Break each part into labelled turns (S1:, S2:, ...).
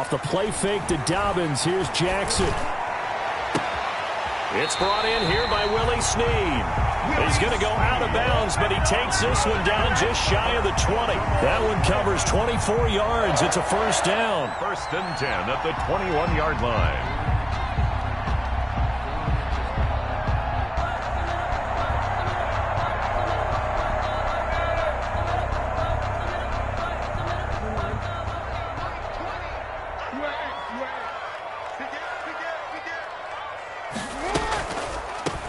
S1: Off the play fake to Dobbins, here's Jackson. It's brought in here by Willie Snead. He's going to go out of bounds, but he takes this one down just shy of the 20. That one covers 24 yards. It's a first down.
S2: 1st and 10 at the 21-yard line.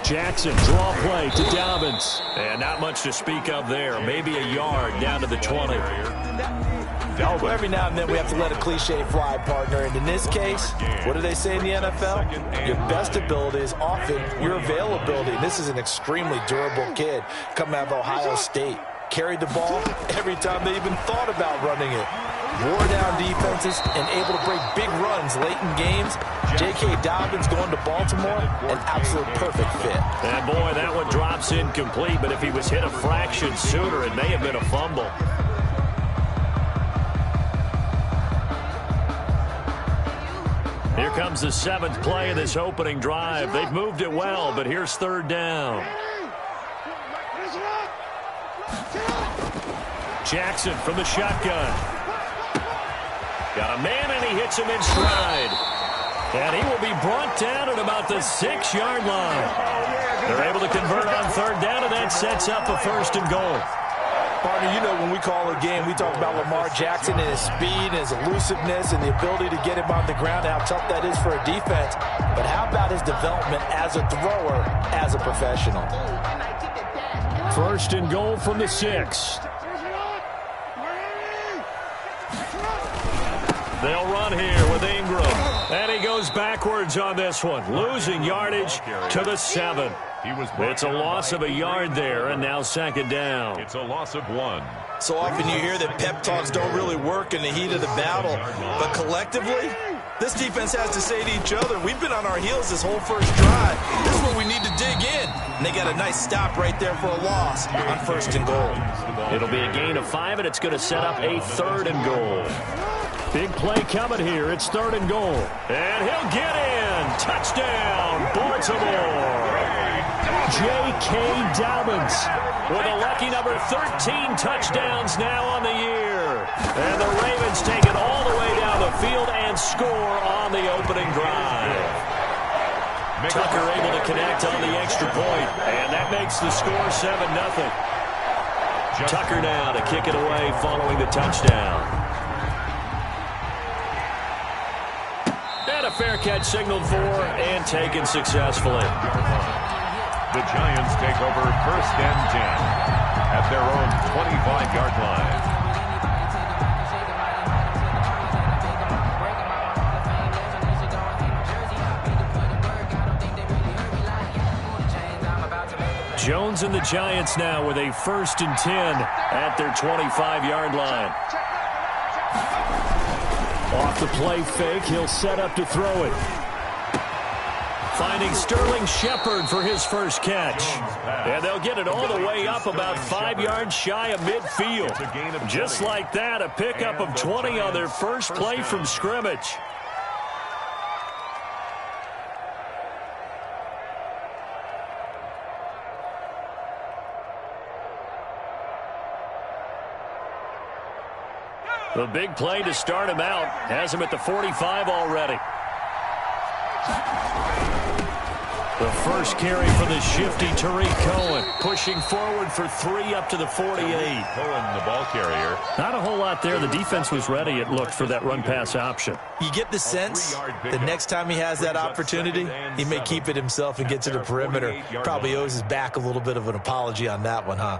S1: Jackson, draw play to Dobbins. And not much to speak of there. Maybe a yard down to the 20.
S3: Well, every now and then we have to let a cliche fly, partner. And in this case, what do they say in the NFL? Your best ability is often your availability. And this is an extremely durable kid coming out of Ohio State. Carried the ball every time they even thought about running it. Wore down defenses and able to break big runs late in games. J.K. Dobbins going to Baltimore, an absolute perfect fit.
S1: And boy, that one drops incomplete, but if he was hit a fraction sooner, it may have been a fumble. Here comes the 7th play of this opening drive. They've moved it well, but here's 3rd down. Jackson from the shotgun. Got a man, and he hits him in stride. And he will be brought down at about the 6-yard line. They're able to convert on 3rd down, and that sets up a 1st and goal.
S3: Partner, you know when we call a game, we talk about Lamar Jackson and his speed and his elusiveness and the ability to get him on the ground and how tough that is for a defense. But how about his development as a thrower, as a professional?
S1: 1st and goal from the 6. They'll run here with Ingram. And he goes backwards on this one, losing yardage to the 7. It's a loss of a yard there, and now 2nd down.
S2: It's a loss of 1.
S3: So often you hear that pep talks don't really work in the heat of the battle. But collectively, this defense has to say to each other, we've been on our heels this whole first drive. This is where we need to dig in. And they got a nice stop right there for a loss on 1st and goal.
S1: It'll be a gain of 5, and it's going to set up a 3rd and goal. Big play coming here. It's 3rd and goal. And he'll get in. Touchdown, Baltimore. J.K. Dobbins with a lucky number 13 touchdowns now on the year. And the Ravens take it all the way down the field and score on the opening drive. Tucker able to connect on the extra point, and that makes the score 7-0. Tucker now to kick it away following the touchdown. And a fair catch signaled for and taken successfully.
S2: The Giants take over 1st and 10 at their own 25-yard
S1: line. Jones and the Giants now with a 1st and 10 at their 25-yard line. Off the play fake, he'll set up to throw it. Finding Sterling Shepard for his first catch. And they'll get it all the way up about 5 yards shy of midfield. Just like that, a pickup of 20 on their first play from scrimmage. The big play to start him out has him at the 45 already. The first carry for the shifty Tariq Cohen, pushing forward for 3 up to the 48.
S2: Cohen, the ball carrier.
S1: Not a whole lot there. The defense was ready, it looked, for that run-pass option.
S3: You get the sense the next time he has that opportunity, he may keep it himself and get to the perimeter. Probably owes his back a little bit of an apology on that one, huh?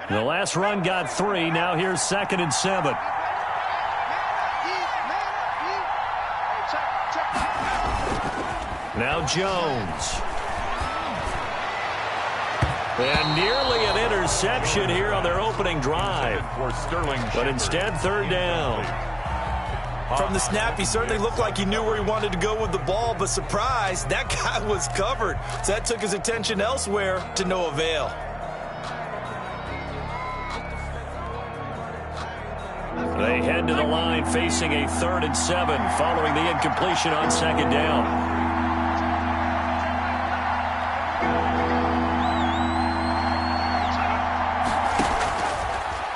S1: The last run got 3. Now here's 2nd and 7. Now Jones. And nearly an interception here on their opening drive. But instead, 3rd down.
S3: From the snap, he certainly looked like he knew where he wanted to go with the ball, but surprise, that guy was covered. So that took his attention elsewhere to no avail.
S1: They head to the line facing a 3rd and 7 following the incompletion on 2nd down.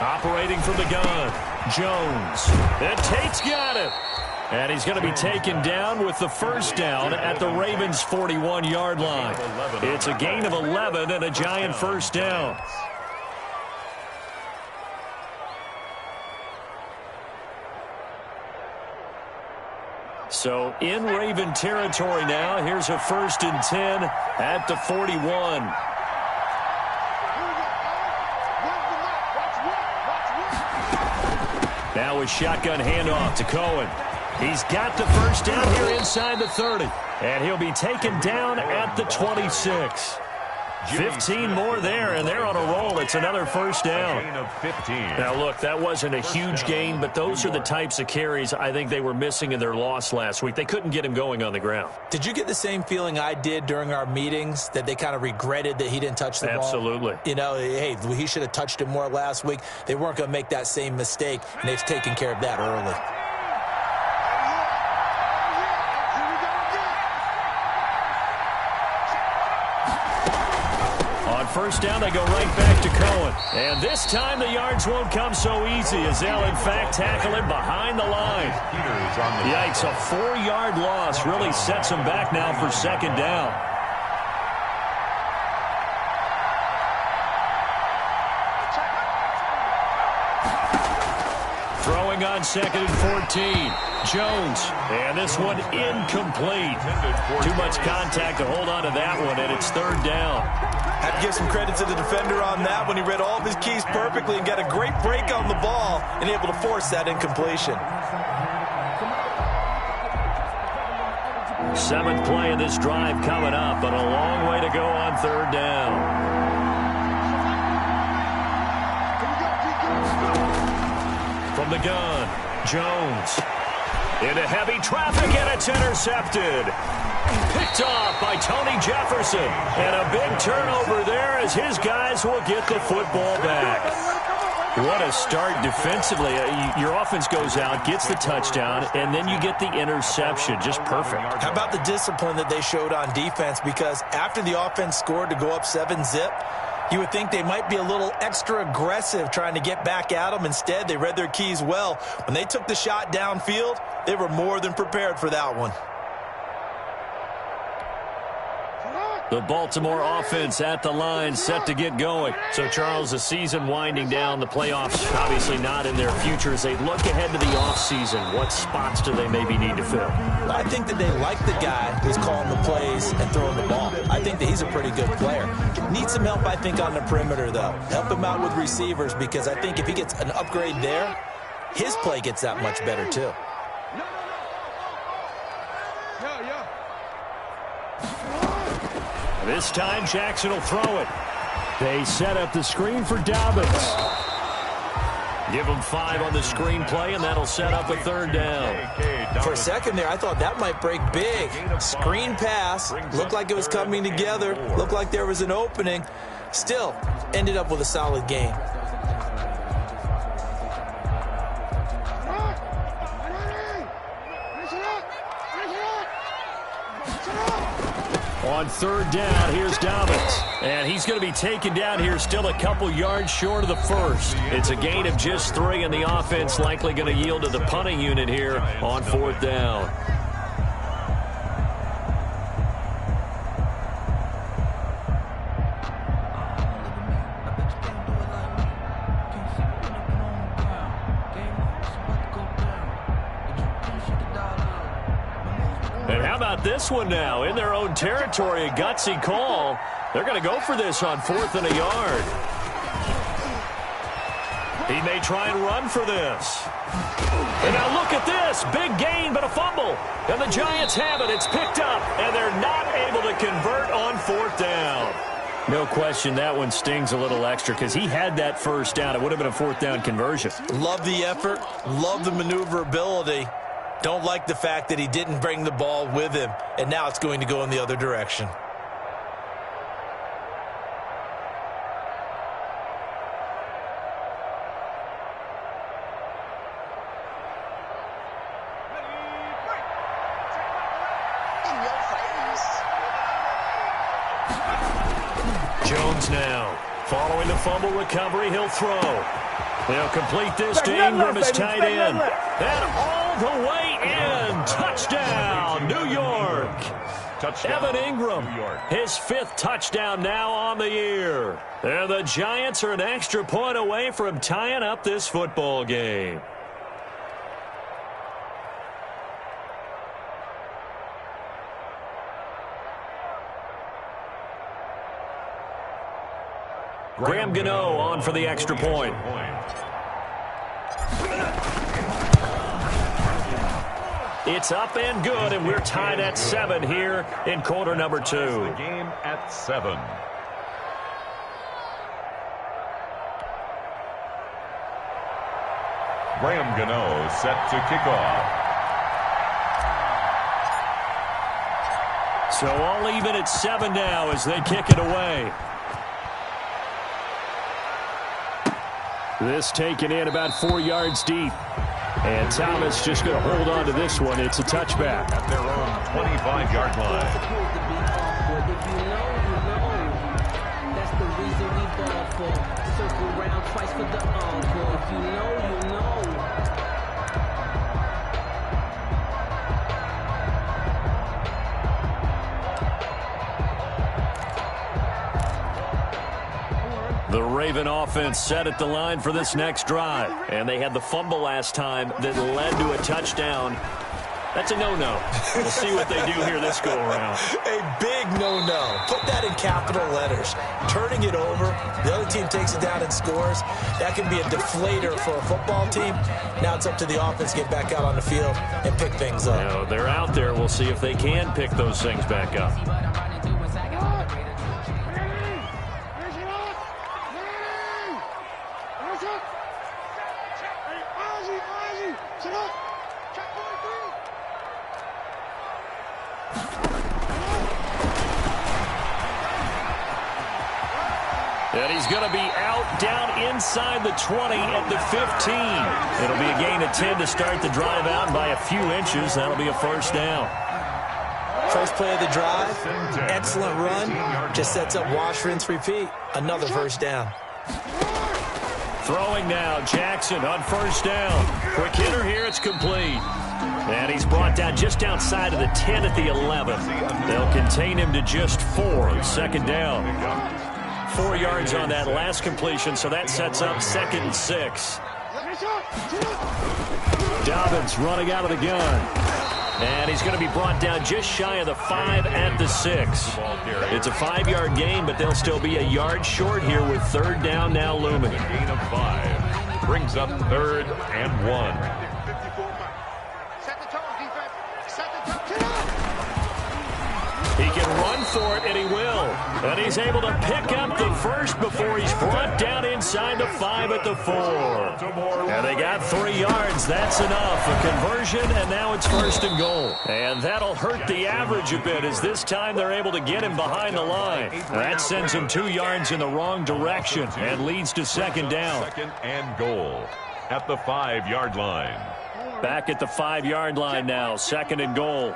S1: Operating from the gun, Jones. And Tate's got it. And he's going to be taken down with the 1st down at the Ravens' 41-yard line. It's a gain of 11 and a Giant 1st down. So in Raven territory now. Here's a 1st and 10 at the 41. Now a shotgun handoff to Cohen. He's got the 1st down here inside the 30. And he'll be taken down at the 26. 15 more there, and they're on a roll. It's another 1st down. Now, look, that wasn't a huge gain, but those are the types of carries I think they were missing in their loss last week. They couldn't get him going on the ground.
S3: Did you get the same feeling I did during our meetings, that they kind of regretted that he didn't touch the ball?
S1: Absolutely.
S3: You know, hey, he should have touched it more last week. They weren't going to make that same mistake, and they've taken care of that early.
S1: On 1st down, they go right back to Cohen. And this time the yards won't come so easy as they'll, in fact, tackle him behind the line. Yikes, a 4-yard loss really sets him back now for 2nd down. Throwing on 2nd and 14. Jones, and this one incomplete. Too much contact to hold on to that one, and it's 3rd down.
S3: Have to give some credit to the defender on that when he read all of his keys perfectly and got a great break on the ball and able to force that incompletion.
S1: 7th play of this drive coming up, but a long way to go on 3rd down. From the gun, Jones. Into heavy traffic, and it's intercepted. Picked off by Tony Jefferson. And a big turnover there as his guys will get the football back. What a start defensively. Your offense goes out, gets the touchdown, and then you get the interception. Just perfect.
S3: How about the discipline that they showed on defense? Because after the offense scored to go up 7-zip, you would think they might be a little extra aggressive trying to get back at them. Instead, they read their keys well. When they took the shot downfield, they were more than prepared for that one.
S1: The Baltimore offense at the line, set to get going. So, Charles, the season winding down, the playoffs obviously not in their future. As they look ahead to the offseason, what spots do they maybe need to fill?
S3: I think that they like the guy who's calling the plays and throwing the ball. I think that he's a pretty good player. Needs some help, I think, on the perimeter, though. Help him out with receivers, because I think if he gets an upgrade there, his play gets that much better, too.
S1: This time, Jackson will throw it. They set up the screen for Dobbins. Give him 5 on the screen play, and that'll set up a 3rd down.
S3: For a second there, I thought that might break big. Screen pass. Looked like it was coming together. Looked like there was an opening. Still, ended up with a solid gain.
S1: On 3rd down, here's Dobbins. And he's going to be taken down here still a couple yards short of the 1st. It's a gain of just 3, and the offense likely going to yield to the punting unit here on 4th down. This one now in their own territory, a gutsy call. They're going to go for this on 4th and a yard. He may try and run for this. And now look at this. Big gain, but a fumble. And the Giants have it. It's picked up, and they're not able to convert on 4th down. No question that one stings a little extra because he had that 1st down. It would have been a 4th down conversion.
S3: Love the effort. Love the maneuverability. Don't like the fact that he didn't bring the ball with him, and now it's going to go in the other direction.
S1: Jones now. Following the fumble recovery, he'll throw. They'll complete this to Ingram, his tight end. And all the way in. Touchdown, New York. Touchdown, Evan Ingram, his 5th touchdown now on the year. And the Giants are an extra point away from tying up this football game. Graham Gano on for the extra point. It's up and good, and we're tied at 7 here in quarter number 2.
S2: The game at 7. Graham Gano set to kick off.
S1: So all even at 7 now as they kick it away. This taken in about 4 yards deep. And Thomas just going to hold on to this one. It's a touchback.
S2: At their own 25-yard line.
S4: If you know, that's the reason we ball for. Circle round twice for the encore. If you know, you know.
S1: The Raven offense set at the line for this next drive. And they had the fumble last time that led to a touchdown. That's a no-no. We'll see what they do here this go-around.
S3: A big no-no. Put that in capital letters. Turning it over, the other team takes it down and scores. That can be a deflator for a football team. Now it's up to the offense to get back out on the field and pick things up.
S1: Now, they're out there. We'll see if they can pick those things back up. And he's going to be out down inside the 20 at the 15. It'll be a gain of 10 to start the drive out, and by a few inches, that'll be a first down.
S3: First play of the drive, excellent run, just sets up wash, rinse, repeat. Another first down.
S1: Throwing now, Jackson on first down. Quick hitter here, it's complete. And he's brought down just outside of the 10 at the 11. They'll contain him to just 4, second down. 4 yards on that last completion, so that sets up 2nd and 6. Dobbins running out of the gun. And he's going to be brought down just shy of the 5 at the 6. It's a 5-yard gain, but they'll still be a yard short here with 3rd down now looming.
S2: Gain of 5 brings up 3rd and 1.
S1: He can run for it, and he will. And he's able to pick up the first before he's brought down inside the 5 at the 4. And they got 3 yards. That's enough. A conversion, and now it's 1st and goal. And that'll hurt the average a bit, as this time they're able to get him behind the line. That sends him 2 yards in the wrong direction and leads to 2nd down.
S2: 2nd and goal at the 5-yard line.
S1: Back at the 5-yard line now, 2nd and goal.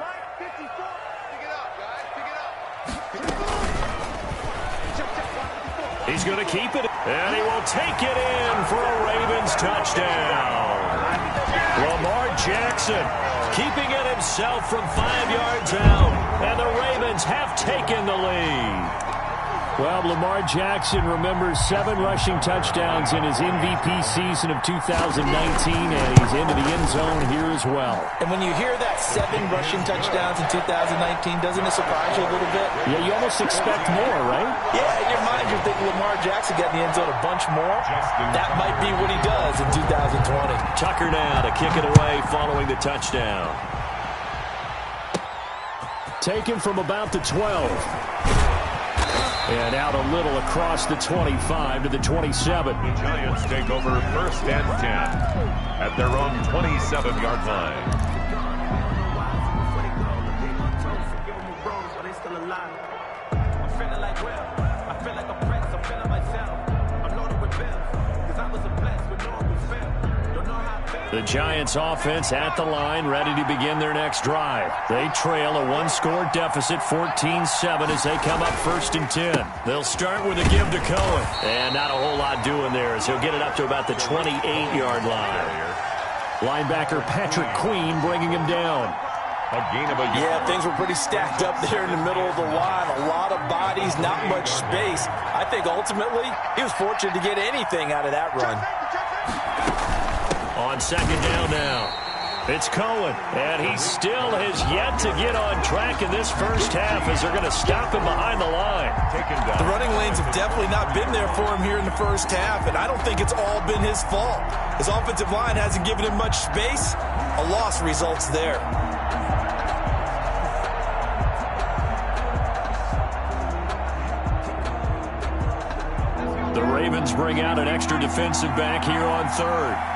S1: He's going to keep it, and he will take it in for a Ravens touchdown. Lamar Jackson keeping it himself from 5 yards out, and the Ravens have taken the lead. Well, Lamar Jackson remembers 7 rushing touchdowns in his MVP season of 2019, and he's into the end zone here as well.
S3: And when you hear that 7 rushing touchdowns in 2019, doesn't it surprise you a little bit?
S1: Yeah, you almost expect more, right?
S3: Yeah, in your mind you're thinking Lamar Jackson got in the end zone a bunch more. That might be what he does in 2020.
S1: Tucker now to kick it away following the touchdown. Taken from about the 12. And out a little across the 25 to the 27.
S2: The Giants take over 1st and 10 at their own 27-yard line.
S1: The Giants offense at the line, ready to begin their next drive. They trail a one-score deficit, 14-7, as they come up 1st and 10. They'll start with a give to Cohen. And not a whole lot doing there as he'll get it up to about the 28-yard line. Linebacker Patrick Queen bringing him down.
S2: A gain of a yard.
S3: Yeah, things were pretty stacked up there in the middle of the line. A lot of bodies, not much space. I think ultimately he was fortunate to get anything out of that run.
S1: On 2nd down now, it's Cohen, and he still has yet to get on track in this first half as they're going to stop him behind the line.
S3: The running lanes have definitely not been there for him here in the first half, and I don't think it's all been his fault. His offensive line hasn't given him much space. A loss results there.
S1: The Ravens bring out an extra defensive back here on 3rd.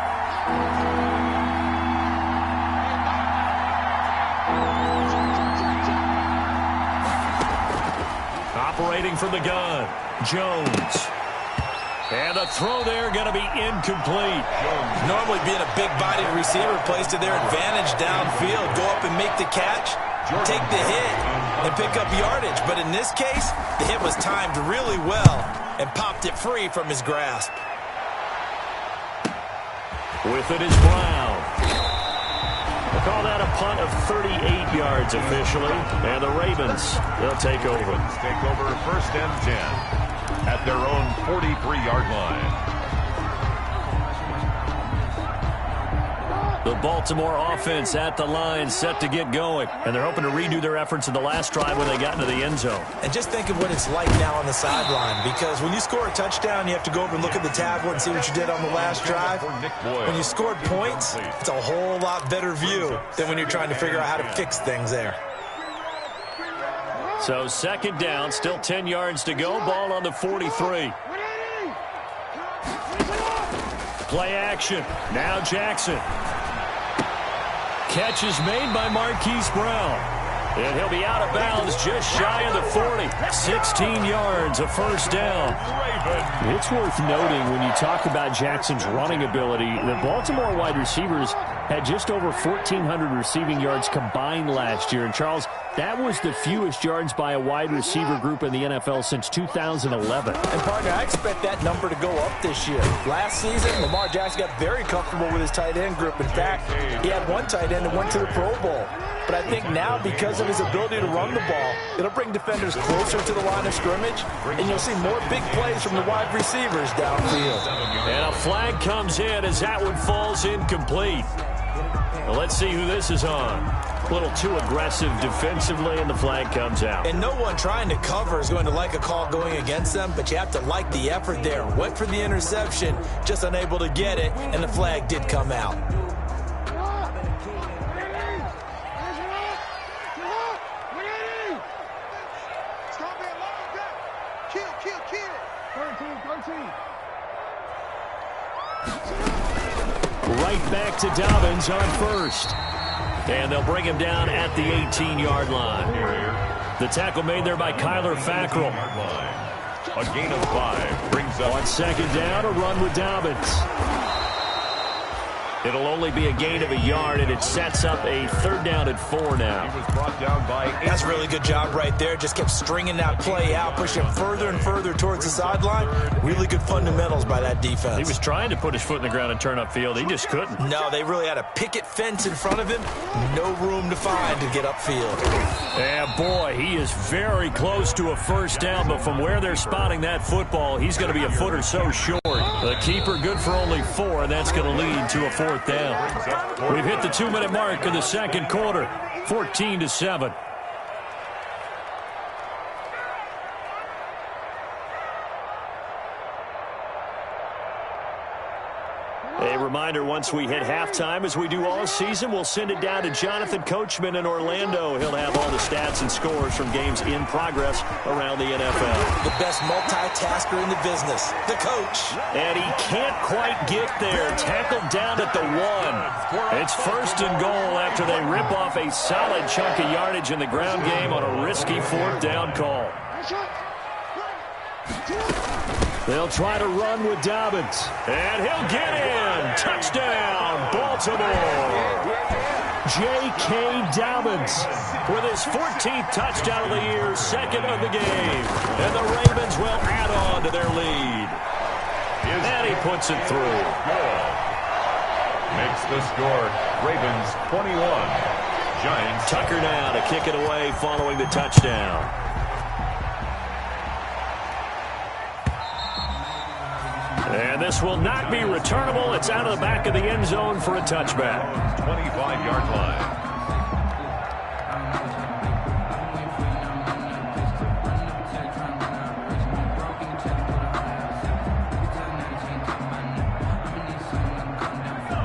S1: Operating from the gun, Jones. And the throw there going to be incomplete.
S3: Normally being a big-bodied receiver plays to their advantage downfield. Go up and make the catch, take the hit, and pick up yardage. But in this case, the hit was timed really well and popped it free from his grasp.
S1: With it is Brown. They'll call that a punt of 38 yards officially. And the Ravens, they'll take over.
S2: Take over 1st and 10 at their own 43-yard line.
S1: The Baltimore offense at the line, set to get going. And they're hoping to redo their efforts in the last drive when they got into the end zone.
S3: And just think of what it's like now on the sideline, because when you score a touchdown, you have to go over and look at the tablet and see what you did on the last drive. When you scored points, it's a whole lot better view than when you're trying to figure out how to fix things there.
S1: So 2nd down, still 10 yards to go. Ball on the 43. Play action. Now Jackson. Catch is made by Marquise Brown. And he'll be out of bounds just shy of the 40. 16 yards, a 1st down. It's worth noting when you talk about Jackson's running ability, the Baltimore wide receivers had just over 1,400 receiving yards combined last year. And, Charles, that was the fewest yards by a wide receiver group in the NFL since 2011.
S3: And, partner, I expect that number to go up this year. Last season, Lamar Jackson got very comfortable with his tight end group. In fact, he had one tight end that went to the Pro Bowl. But I think now, because of his ability to run the ball, it'll bring defenders closer to the line of scrimmage, and you'll see more big plays from the wide receivers downfield.
S1: And a flag comes in as that one falls incomplete. Well, let's see who this is on. A little too aggressive defensively, and the flag comes out.
S3: And no one trying to cover is going to like a call going against them, but you have to like the effort there. Went for the interception, just unable to get it, and the flag did come out.
S1: Right back to Dobbins on 1st. And they'll bring him down at the 18-yard line. The tackle made there by Kyler Fackrell.
S2: A gain of 5 brings up.
S1: On 2nd down, a run with Dobbins. It'll only be a gain of a yard, and it sets up a 3rd down and 4 now.
S2: He was brought down by 8.
S3: That's a really good job right there. Just kept stringing that play out, pushing him further and further towards the sideline. Really good fundamentals by that defense.
S1: He was trying to put his foot in the ground and turn upfield. He just couldn't.
S3: No, they really had a picket fence in front of him. No room to find to get upfield.
S1: And, boy, he is very close to a 1st down, but from where they're spotting that football, he's going to be a foot or so short. The keeper good for only 4, and that's going to lead to a 4th down. We've hit the 2-minute mark of the 2nd quarter, 14-7. A reminder, once we hit halftime, as we do all season, we'll send it down to Jonathan Coachman in Orlando. He'll have all the stats and scores from games in progress around the NFL.
S3: The best multitasker in the business, the coach.
S1: And he can't quite get there. Tackled down at the 1. It's 1st and goal after they rip off a solid chunk of yardage in the ground game on a risky 4th down call. They'll try to run with Dobbins. And he'll get in. Touchdown, Baltimore. J.K. Dobbins with his 14th touchdown of the year, second of the game. And the Ravens will add on to their lead. And he puts it through.
S2: Makes the score Ravens 21. Giants.
S1: Tucker now to kick it away following the touchdown. And this will not be returnable. It's out of the back of the end zone for a touchback.
S2: 25-yard line.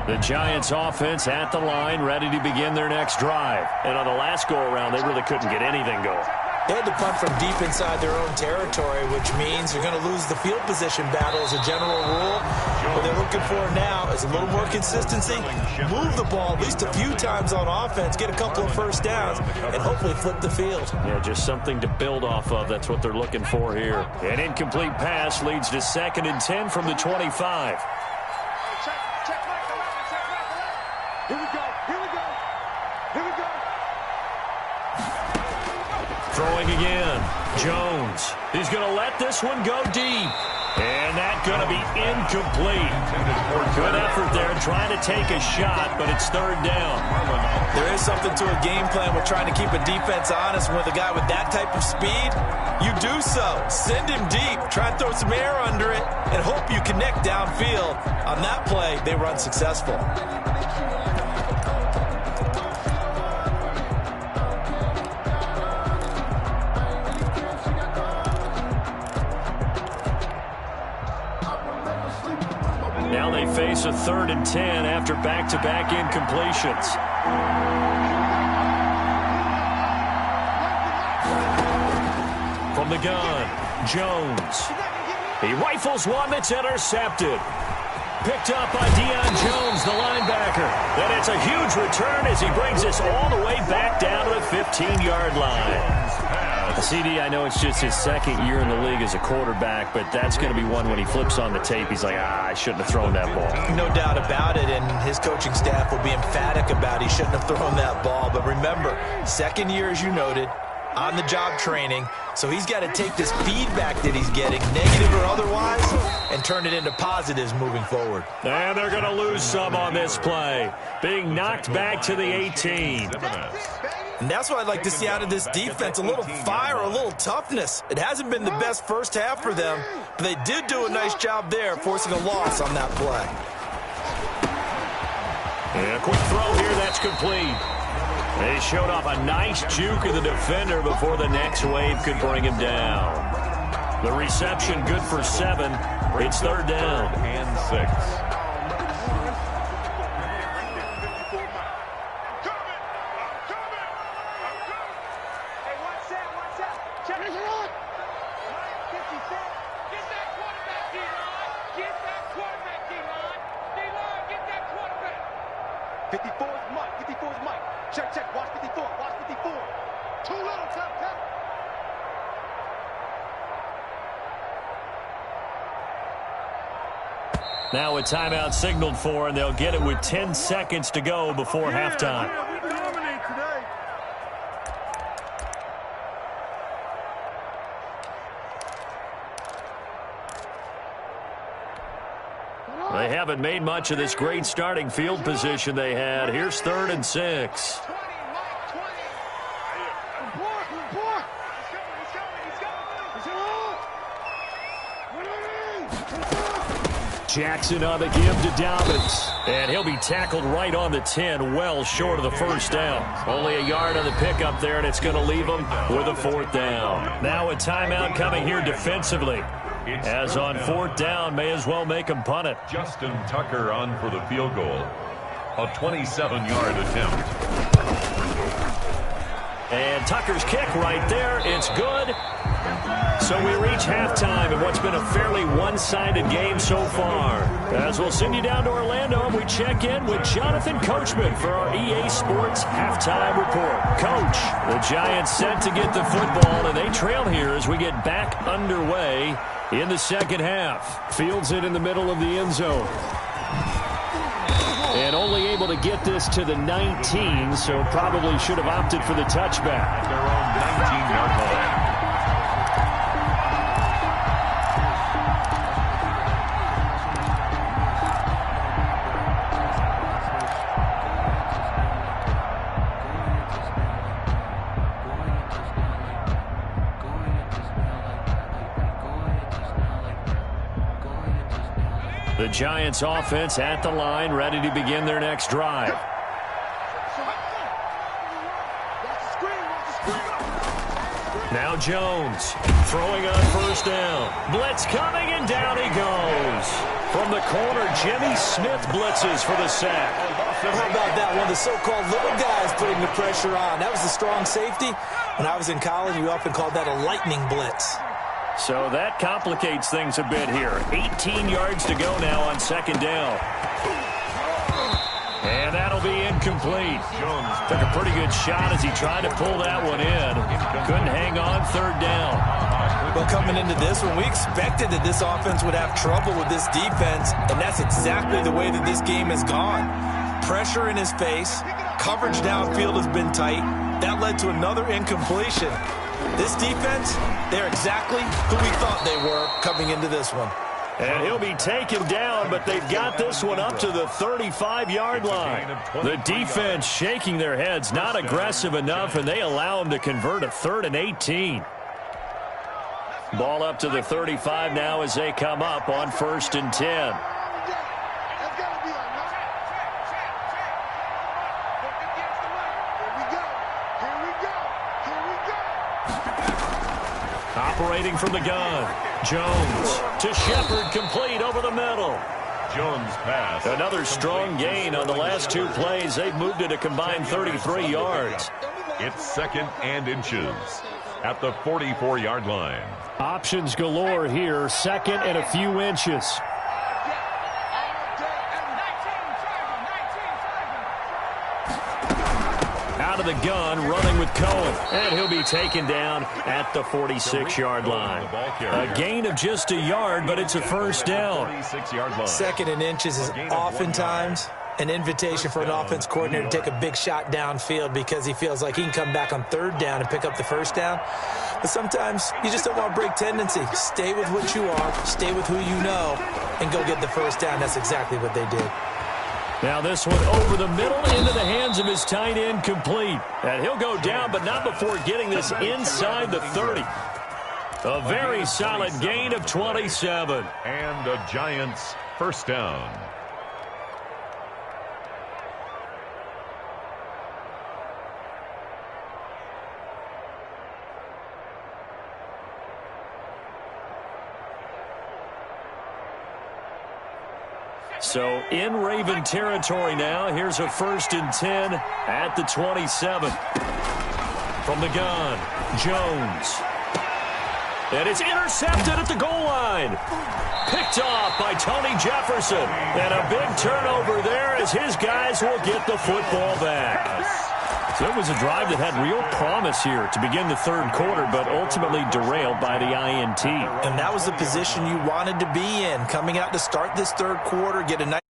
S1: The Giants offense at the line, ready to begin their next drive. And on the last go-around, they really couldn't get anything going.
S3: They had to punt from deep inside their own territory, which means you're going to lose the field position battle as a general rule. What they're looking for now is a little more consistency, move the ball at least a few times on offense, get a couple of first downs, and hopefully flip the field.
S1: Yeah, just something to build off of. That's what they're looking for here. An incomplete pass leads to 2nd and 10 from the 25. Throwing again. Jones. He's going to let this one go deep. And that's going to be incomplete. Good effort there trying to take a shot, but it's 3rd down.
S3: There is something to a game plan with trying to keep a defense honest. With a guy with that type of speed, you do so. Send him deep. Try and throw some air under it and hope you connect downfield. On that play, they run successful.
S1: Now they face a 3rd and 10 after back-to-back incompletions. From the gun, Jones. He rifles one that's intercepted. Picked up by Deion Jones, the linebacker. And it's a huge return as he brings us all the way back down to the 15-yard line. CD, I know it's just his 2nd year in the league as a quarterback, but that's going to be one when he flips on the tape, he's like, I shouldn't have thrown that ball.
S3: No doubt about it, and his coaching staff will be emphatic about he shouldn't have thrown that ball. But remember, 2nd year, as you noted, on-the-job training, so he's got to take this feedback that he's getting, negative or otherwise, and turn it into positives moving forward.
S1: And they're going to lose some on this play, being knocked back to the 18.
S3: And that's what I'd like to see out of this defense, a little fire, a little toughness. It hasn't been the best first half for them, but they did do a nice job there, forcing a loss on that play.
S1: And a quick throw here, that's complete. They showed off a nice juke of the defender before the next wave could bring him down. The reception good for 7. It's 3rd down.
S2: And 6.
S1: Now a timeout signaled for, and they'll get it with 10 seconds to go before halftime. They haven't made much of this great starting field position they had. Here's 3rd and 6. Jackson on the give to Dobbins. And he'll be tackled right on the 10, well short of the first down. Only a yard on the pickup there, and it's going to leave him with a 4th down. Now a timeout coming here defensively. As on 4th down, may as well make him punt it.
S2: Justin Tucker on for the field goal. A 27-yard attempt.
S1: And Tucker's kick right there. It's good. So we reach halftime in what's been a fairly one-sided game so far. As we'll send you down to Orlando, and we check in with Jonathan Coachman for our EA Sports Halftime Report. Coach, the Giants set to get the football, and they trail here as as we get back underway in the second half. Fields it in the middle of the end zone. And only able to get this to the 19, so probably should have opted for the touchback.
S2: At their own 19-yard line.
S1: The Giants offense at the line, ready to begin their next drive. Now Jones throwing on first down. Blitz coming, and down he goes. From the corner, Jimmy Smith blitzes for the sack.
S3: How about that? One of the so-called little guys putting the pressure on. That was the strong safety. When I was in college, we often called that a lightning blitz.
S1: So that complicates things a bit here. 18 yards to go now on second down. And that'll be incomplete. Jones took a pretty good shot as he tried to pull that one in. Couldn't hang on third down.
S3: Well, coming into this one, we expected that this offense would have trouble with this defense, and that's exactly the way that this game has gone. Pressure in his face. Coverage downfield has been tight. That led to another incompletion. This defense, they're exactly who we thought they were coming into this one.
S1: And he'll be taken down, but they've got this one up to the 35-yard line. The defense shaking their heads, not aggressive enough, and they allow him to convert a 3rd and 18. Ball up to the 35 now as they come up on 1st and 10. Operating from the gun. Jones to Shepard, complete over the middle.
S2: Jones pass.
S1: Another strong gain on the last 2 plays. They've moved it a combined 33 yards.
S2: It's 2nd and inches at the 44-yard line.
S1: Options galore here. 2nd and a few inches. Out of the gun, running with Cohen. And he'll be taken down at the 46-yard line. A gain of just a yard, but it's a first down.
S3: 2nd and inches is oftentimes an invitation for an offense coordinator to take a big shot downfield because he feels like he can come back on 3rd down and pick up the first down. But sometimes you just don't want to break tendency. Stay with what you are, stay with who you know, and go get the first down. That's exactly what they did.
S1: Now this one over the middle into the hands of his tight end, complete. And he'll go down, but not before getting this inside the 30. A very solid gain of 27.
S2: And the Giants first down.
S1: So in Raven territory now. Here's a 1st and 10 at the 27. From the gun, Jones. And it's intercepted at the goal line. Picked off by Tony Jefferson. And a big turnover there as his guys will get the football back. So it was a drive that had real promise here to begin the 3rd quarter, but ultimately derailed by the INT.
S3: And that was the position you wanted to be in, coming out to start this 3rd quarter, get a nice